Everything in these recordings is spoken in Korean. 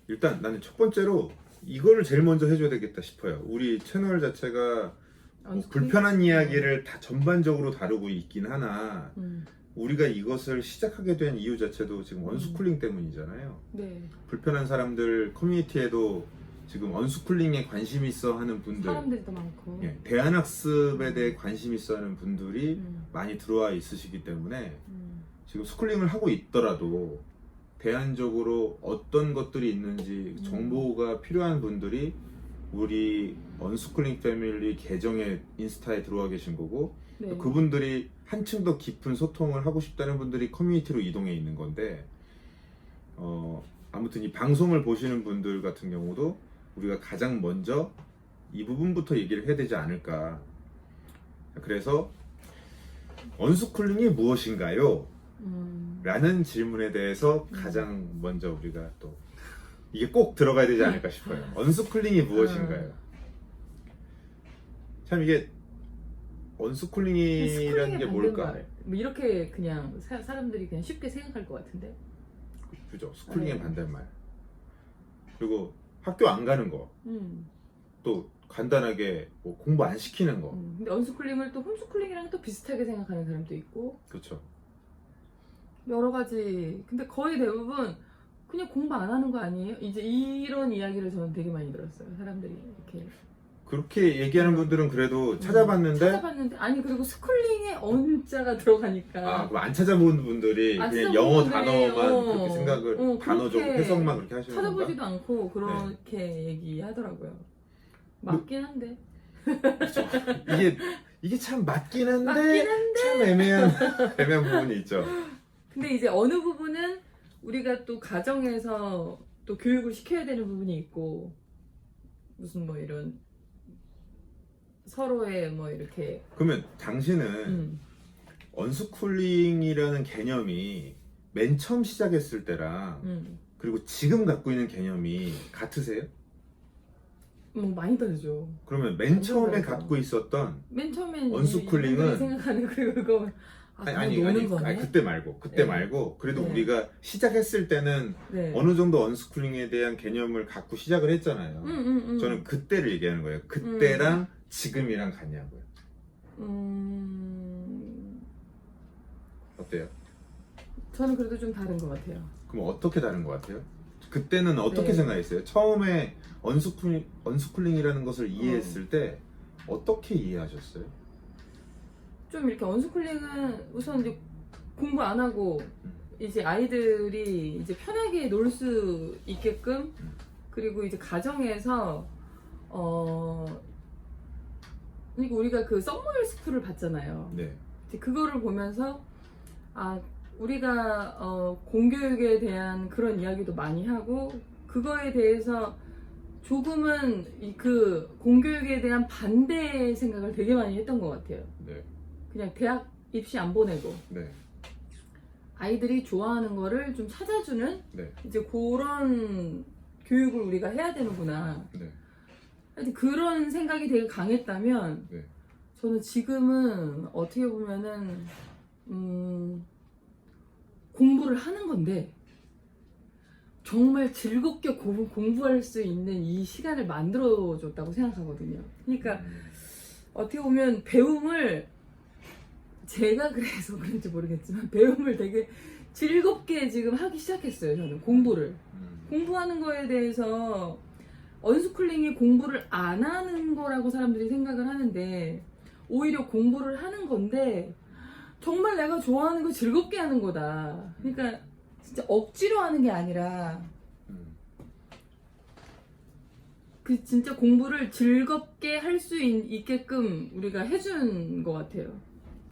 일단 나는 첫 번째로 이거를 제일 먼저 해줘야 되겠다 싶어요. 우리 채널 자체가 뭐 불편한 이야기를 다 전반적으로 다루고 있긴 하나 우리가 이것을 시작하게 된 이유 자체도 지금 언스쿨링 때문이잖아요. 네. 불편한 사람들 커뮤니티에도 지금 언스쿨링에 관심 있어 하는 분들, 사람들이 더 많고. 예, 대안학습에 대해 관심 있어 하는 분들이 음. 많이 들어와 있으시기 때문에 지금 스쿨링을 하고 있더라도 대안적으로 어떤 것들이 있는지 정보가 필요한 분들이 우리 언스쿨링 패밀리 계정에 인스타에 들어와 계신 거고 네. 그분들이 한층 더 깊은 소통을 하고 싶다는 분들이 커뮤니티로 이동해 있는 건데 아무튼 이 방송을 보시는 분들 같은 경우도 우리가 가장 먼저 이 부분부터 얘기를 해야 되지 않을까. 그래서 언스쿨링이 무엇인가요? 라는 질문에 대해서 가장 먼저 우리가 또 이게 꼭 들어가야 되지 않을까 싶어요. 언스쿨링이 무엇인가요? 참 이게 언스쿨링이라는 게 뭘까? 반대말. 뭐 이렇게 그냥 사람들이 그냥 쉽게 생각할 것 같은데. 그죠? 스쿨링의 네. 반대말. 그리고 학교 안 가는 거. 또 간단하게 뭐 공부 안 시키는 거. 근데 언스쿨링을 또 홈스쿨링이랑 또 비슷하게 생각하는 사람도 있고 그렇죠. 여러 가지. 근데 거의 대부분 그냥 공부 안 하는 거 아니에요? 이제 이런 이야기를 저는 되게 많이 들었어요. 사람들이 이렇게. 그렇게 얘기하는 분들은 그래도 찾아봤는데 아니 그리고 스쿨링에 언자가 들어가니까 그럼 안 찾아본 분들이 안 그냥 찾아본 영어 분들이, 단어만 그렇게 생각을 단어적으로 그렇게 해석만 그렇게 하시는 건가? 찾아보지도 않고 그렇게 얘기하더라고요. 맞긴 한데. 그렇죠. 이게 참 맞긴 한데 맞긴 한데. 참 애매한 부분이 있죠. 근데 이제 어느 부분은 우리가 또 가정에서 또 교육을 시켜야 되는 부분이 있고 무슨 뭐 이런 서로의 뭐 이렇게 그러면 당신은 언스쿨링이라는 개념이 맨 처음 시작했을 때랑 그리고 지금 갖고 있는 개념이 같으세요? 뭐 많이 다르죠. 그러면 맨 완전 처음에 다르죠. 갖고 있었던 맨 처음엔 언스쿨링은 생각하는 그거 아니 노는 거네. 그때 말고 네. 말고 그래도 네. 우리가 시작했을 때는 네. 어느 정도 언스쿨링에 대한 개념을 갖고 시작을 했잖아요. 저는 그때를 얘기하는 거예요. 그때랑 지금이랑 같냐고요. 어때요? 저는 그래도 좀 다른 것 같아요. 그럼 어떻게 다른 것 같아요? 그때는 어떻게 네. 생각했어요? 처음에 언스쿨링이라는 것을 이해했을 때 어떻게 이해하셨어요? 좀 이렇게 언스쿨링은 우선 이제 공부 안 하고 이제 아이들이 이제 편하게 놀 수 있게끔 그리고 이제 가정에서 그러니까 우리가 그 썸머일 스쿨을 봤잖아요. 네. 이제 그거를 보면서 우리가 공교육에 대한 그런 이야기도 많이 하고 그거에 대해서 조금은 그 공교육에 대한 반대 생각을 되게 많이 했던 것 같아요. 네. 그냥 대학 입시 안 보내고 네. 아이들이 좋아하는 거를 좀 찾아주는 네. 이제 그런 교육을 우리가 해야 되는구나. 네. 하여튼 그런 생각이 되게 강했다면 네. 저는 지금은 어떻게 보면은 공부를 하는 건데 정말 즐겁게 공부할 수 있는 이 시간을 만들어줬다고 생각하거든요. 그러니까 어떻게 보면 배움을 제가 그래서 그런지 모르겠지만 배움을 되게 즐겁게 지금 하기 시작했어요. 저는 공부를 공부하는 거에 대해서 언스쿨링이 공부를 안 하는 거라고 사람들이 생각을 하는데 오히려 공부를 하는 건데 정말 내가 좋아하는 거 즐겁게 하는 거다. 그러니까 진짜 억지로 하는 게 아니라 그 진짜 공부를 즐겁게 할 수 있게끔 우리가 해준 것 같아요.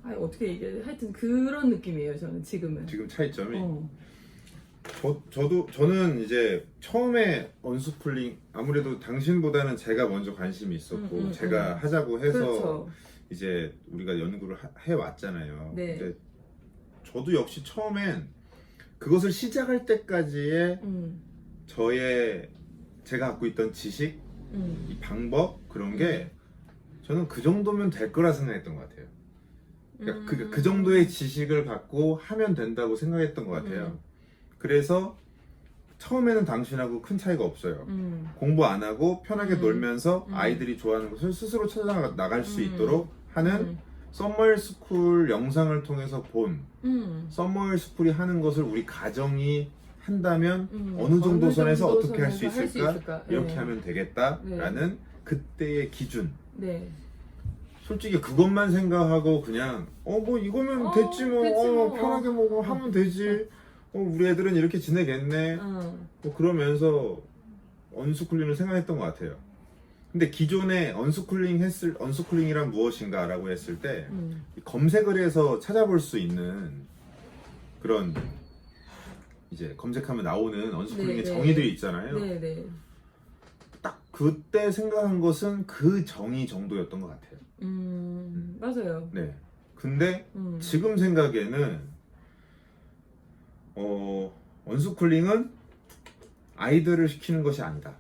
어떻게 얘기해? 하여튼 그런 느낌이에요. 저는 지금은. 지금 차이점이 저는 이제 처음에 언스쿨링 아무래도 당신보다는 제가 먼저 관심이 있었고 제가 하자고 해서 그렇죠. 이제 우리가 연구를 해왔잖아요. 네. 근데 저도 역시 처음엔 그것을 시작할 때까지의 제가 갖고 있던 지식, 이 방법 그런 게 저는 그 정도면 될 거라 생각했던 것 같아요. 그러니까 그 정도의 지식을 갖고 하면 된다고 생각했던 것 같아요. 그래서 처음에는 당신하고 큰 차이가 없어요. 공부 안 하고 편하게 놀면서 아이들이 좋아하는 것을 스스로 찾아 나갈 수 있도록 하는 썸머일스쿨 영상을 통해서 본 썸머일스쿨이 하는 것을 우리 가정이 한다면 어느 정도 선에서 어떻게 할 수 있을까? 이렇게 네. 하면 되겠다라는 네. 그때의 기준. 네. 솔직히 그것만 생각하고 그냥 뭐 이거면 됐지 뭐, 됐지 뭐. 편하게 뭐 하면 되지. 우리 애들은 이렇게 지내겠네. 뭐 그러면서 언스쿨링을 생각했던 것 같아요. 근데 기존에 언스쿨링이란 무엇인가라고 했을 때 검색을 해서 찾아볼 수 있는 그런 이제 검색하면 나오는 언스쿨링의 네, 네. 정의들이 있잖아요. 네네. 딱 그때 생각한 것은 그 정의 정도였던 것 같아요. 맞아요. 네. 근데 지금 생각에는 언스쿨링은 아이들을 시키는 것이 아니다.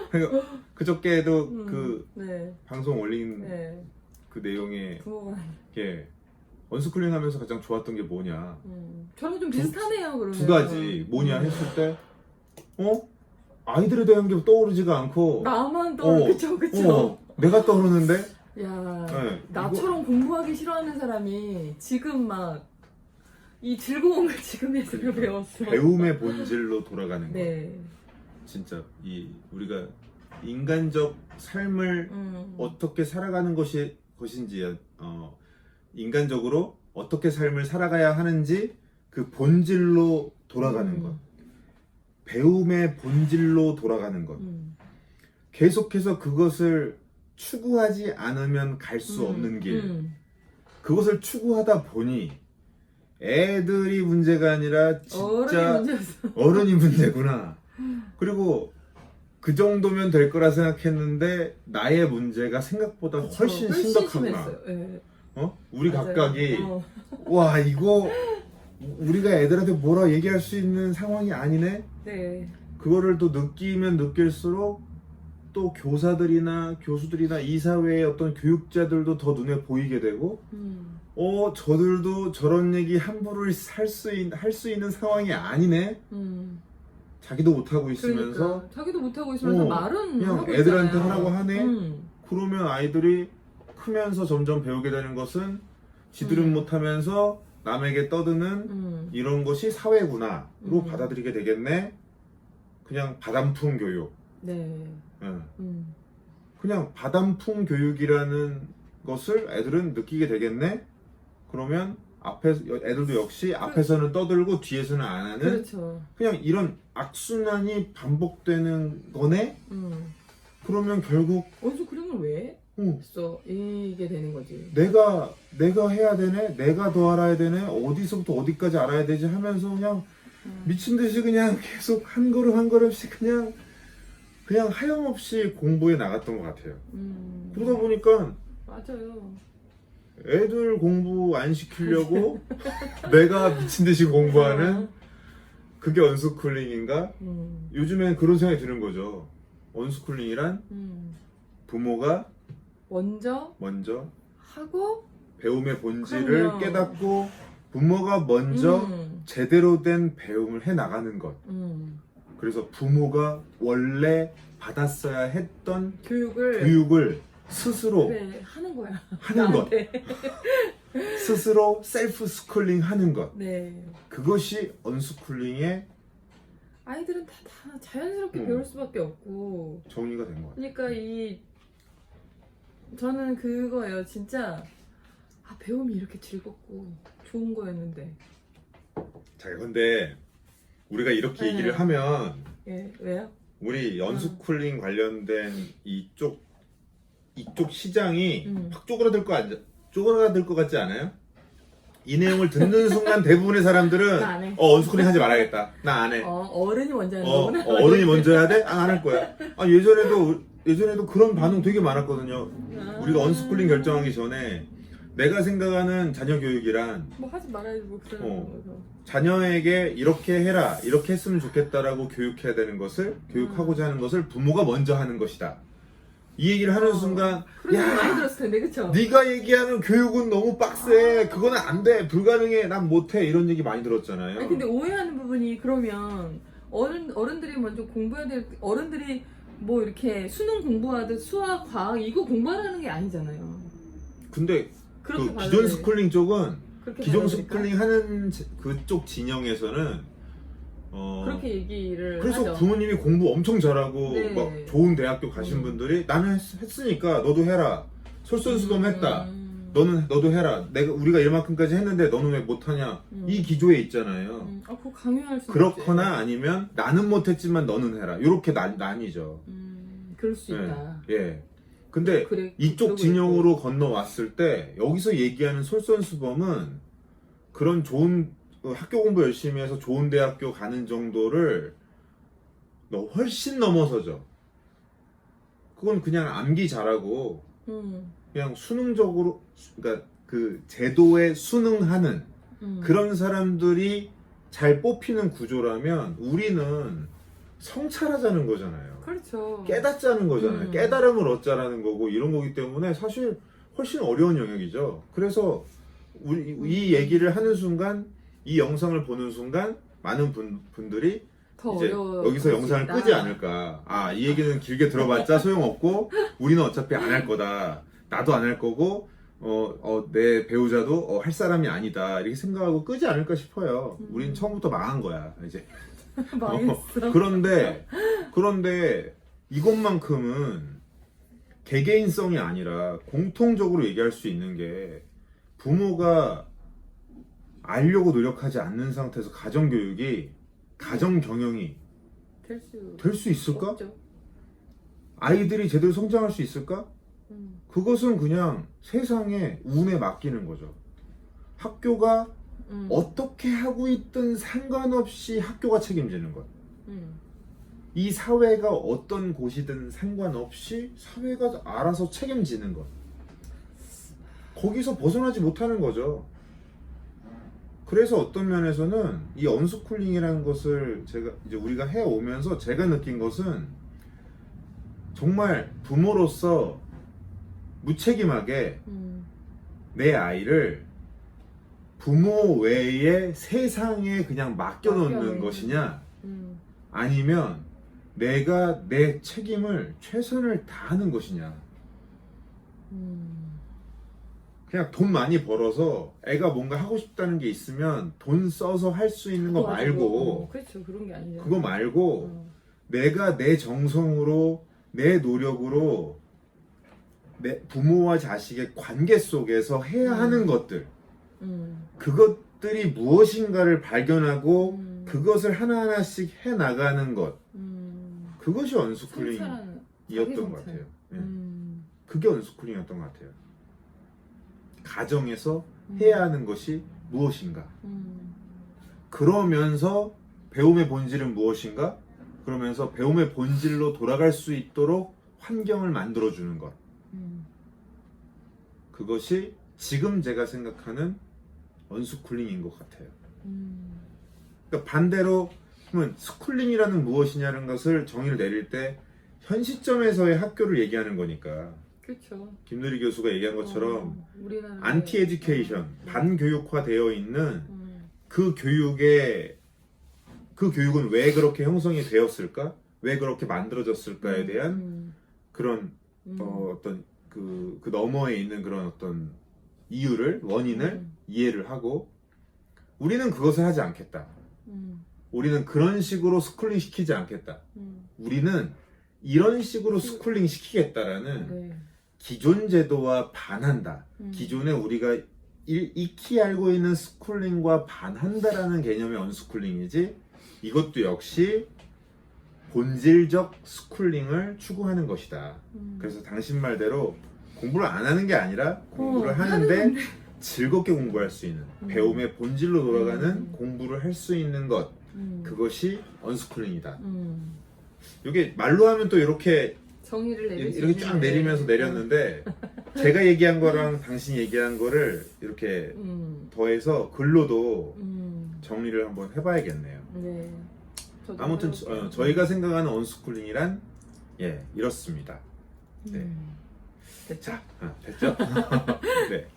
그러니까 그저께도 그 네. 방송 올린 네. 그 내용에 부모가 이게 언스쿨링 하면서 가장 좋았던 게 뭐냐, 저랑 좀 비슷하네요. 그러면 두 가지 뭐냐 했을 때 아이들에 대한 게 떠오르지가 않고 나만 떠오르. 그쵸. 내가 떠오르는데 야, 네, 나처럼 공부하기 싫어하는 사람이 지금 막 이 즐거운 걸 지금에서 배웠어. 배움의 본질로 돌아가는 거. 네. 진짜 우리가 인간적 삶을 어떻게 살아가는 것인지 인간적으로 어떻게 삶을 살아가야 하는지 그 본질로 돌아가는 것, 배움의 본질로 돌아가는 것. 계속해서 그것을 추구하지 않으면 갈 수 없는 길. 그것을 추구하다 보니 애들이 문제가 아니라 진짜 어른이 문제구나. 그리고 그 정도면 될 거라 생각했는데 나의 문제가 생각보다 훨씬 심각하구나. 네. 우리 맞아요. 각각이 와 이거 우리가 애들한테 뭐라 얘기할 수 있는 상황이 아니네. 네. 그거를 또 느끼면 느낄수록 또 교사들이나 교수들이나 이 사회의 어떤 교육자들도 더 눈에 보이게 되고 저들도 저런 얘기 함부로 할 수 있는 상황이 아니네. 자기도 못하고 있으면서 그러니까, 자기도 못하고 있으면서 말은 그냥 하고 애들한테 있잖아요. 하라고 하네. 그러면 아이들이 크면서 점점 배우게 되는 것은 지들은 못하면서 남에게 떠드는 이런 것이 사회구나로 받아들이게 되겠네. 그냥 바람풍 교육. 네. 그냥 바람풍 교육이라는 것을 애들은 느끼게 되겠네. 그러면 애들도 역시 앞에서는 떠들고 뒤에서는 안 하는. 그렇죠. 그냥 이런 악순환이 반복되는 거네. 그러면 결국 언스쿨링을 왜 했어? 이게 되는 거지. 내가 해야 되네, 내가 더 알아야 되네, 어디서부터 어디까지 알아야 되지 하면서 그냥 미친 듯이 그냥 계속 한 걸음 한 걸음씩 그냥 하염없이 공부해 나갔던 것 같아요. 그러다 보니까 맞아요. 애들 공부 안 시키려고 내가 미친 듯이 공부하는 그게 언스쿨링인가? 요즘엔 그런 생각이 드는 거죠. 언스쿨링이란 부모가 먼저 하고 배움의 본질을 그럼요. 깨닫고 부모가 먼저 제대로 된 배움을 해 나가는 것. 그래서 부모가 원래 받았어야 했던 교육을 스스로 그래, 하는 거야. 하는 것. 나한테. 스스로 셀프 스쿨링 하는 것. 네. 그것이 언스쿨링의 아이들은 다 자연스럽게 배울 수밖에 없고. 정의가 된 것 같아요. 그러니까 저는 그거예요. 진짜 배움이 이렇게 즐겁고 좋은 거였는데. 자, 근데 우리가 이렇게 네. 얘기를 하면 예, 왜요? 우리 언스쿨링 관련된 이쪽 시장이 확 쪼그라들 것 같지 않아요? 이 내용을 듣는 순간 대부분의 사람들은 나 안 해. 언스쿨링 하지 말아야겠다. 나 안 해. 어른이 먼저 하는 거구나. 어른이 먼저 해야 돼? 안 할 거야. 예전에도 그런 반응 되게 많았거든요. 우리가 언스쿨링 결정하기 전에 내가 생각하는 자녀 교육이란 뭐 하지 말아야지 뭐 그러는 거죠. 자녀에게 이렇게 해라, 이렇게 했으면 좋겠다라고 교육하고자 하는 것을 부모가 먼저 하는 것이다. 이 얘기를 하는 순간 그런 얘기 많이 야, 들었을 텐데, 그쵸? 네가 얘기하는 교육은 너무 빡세. 그거는 안 돼. 불가능해. 난 못해. 이런 얘기 많이 들었잖아요. 아니, 근데 오해하는 부분이 그러면 어른들이 먼저 공부해야 될 어른들이 뭐 이렇게 수능 공부하듯 수학, 과학 이거 공부하라는 게 아니잖아요. 근데 그렇게 그 기존 스쿨링 쪽은 그렇게 기존 받아들일까? 스쿨링 하는 그쪽 진영에서는 그렇게 얘기를 그래서 하죠. 부모님이 공부 엄청 잘하고 네. 막 좋은 대학교 가신 분들이 나는 했으니까 너도 해라. 솔선수범했다. 너도 해라. 우리가 이만큼까지 했는데 너는 왜 못하냐? 이 기조에 있잖아요. 그거 강요할 수 그렇거나 아니면 나는 못했지만 너는 해라. 이렇게 나뉘죠. 그럴 수 있다. 예. 근데 그래, 이쪽 그러고 진영으로 건너왔을 때 여기서 얘기하는 솔선수범은 그런 좋은 학교 공부 열심히 해서 좋은 대학교 가는 정도를 훨씬 넘어서죠. 그건 그냥 암기 잘하고 그냥 수능적으로, 그러니까 그 제도에 순응하는 그런 사람들이 잘 뽑히는 구조라면 우리는 성찰하자는 거잖아요. 그렇죠. 깨닫자는 거잖아요. 깨달음을 얻자라는 거고 이런 거기 때문에 사실 훨씬 어려운 영역이죠. 그래서 이 얘기를 하는 순간, 이 영상을 보는 순간 많은 분들이 더 이제 어려워. 여기서 영상을 끄지 않을까. 아, 이 얘기는 길게 들어봤자 소용없고 우리는 어차피 안 할 거다. 나도 안 할 거고 내 배우자도 할 사람이 아니다. 이렇게 생각하고 끄지 않을까 싶어요. 우린 처음부터 망한 거야. 이제. 망했어. 그런데 이것만큼은 개개인성이 아니라 공통적으로 얘기할 수 있는 게 부모가 알려고 노력하지 않는 상태에서 가정교육이, 가정경영이 될 수 있을까? 없죠. 아이들이 제대로 성장할 수 있을까? 그것은 그냥 세상의 운에 맡기는 거죠. 학교가 어떻게 하고 있든 상관없이 학교가 책임지는 것. 이 사회가 어떤 곳이든 상관없이 사회가 알아서 책임지는 것. 거기서 벗어나지 못하는 거죠. 그래서 어떤 면에서는 이 언스쿨링이라는 것을 우리가 해오면서 제가 느낀 것은 정말 부모로서 무책임하게 내 아이를 부모 외에 세상에 그냥 맡겨놓는 것이냐, 아니면 내가 내 책임을 최선을 다하는 것이냐. 그냥 돈 많이 벌어서 애가 뭔가 하고 싶다는 게 있으면 돈 써서 할 수 있는 거 말고, 그렇죠. 그런 게 아니죠. 그거 말고 내가 내 정성으로, 내 노력으로 내 부모와 자식의 관계 속에서 해야 하는 것들, 그것들이 무엇인가를 발견하고 그것을 하나하나씩 해나가는 것, 그것이 언스쿨링이었던 것 같아요. 그게 언스쿨링이었던 것 같아요. 가정에서 해야 하는 것이 무엇인가, 그러면서 배움의 본질은 무엇인가, 그러면서 배움의 본질로 돌아갈 수 있도록 환경을 만들어주는 것, 그것이 지금 제가 생각하는 언스쿨링인 것 같아요. 그러니까 반대로 그러면 스쿨링이라는 무엇이냐는 것을 정의를 내릴 때 현 시점에서의 학교를 얘기하는 거니까, 그렇죠. 김누리 교수가 얘기한 것처럼 우리나라의 안티 에듀케이션, 반교육화되어 있는 그 교육은 왜 그렇게 형성이 되었을까? 왜 그렇게 만들어졌을까에 대한 그런 어떤 그 너머에 있는 그런 어떤 이유를, 원인을 이해를 하고, 우리는 그것을 하지 않겠다. 우리는 그런 식으로 스쿨링 시키지 않겠다. 우리는 이런 식으로 스쿨링 시키겠다라는 기존 제도와 반한다. 기존에 우리가 익히 알고 있는 스쿨링과 반한다라는 개념의 언스쿨링이지, 이것도 역시 본질적 스쿨링을 추구하는 것이다. 그래서 당신 말대로 공부를 안 하는 게 아니라 공부를 하는데 즐겁게 공부할 수 있는, 배움의 본질로 돌아가는 공부를 할 수 있는 것, 그것이 언스쿨링이다. 이게 말로 하면 또 이렇게 정의를 이렇게 쫙 내리면서 내렸는데, 제가 얘기한 거랑 당신이 얘기한 거를 이렇게 더해서 글로도 정리를 한번 해봐야겠네요. 네. 아무튼 저희가 생각하는 언스쿨링이란 이렇습니다. 네. 됐죠? 됐죠? 네.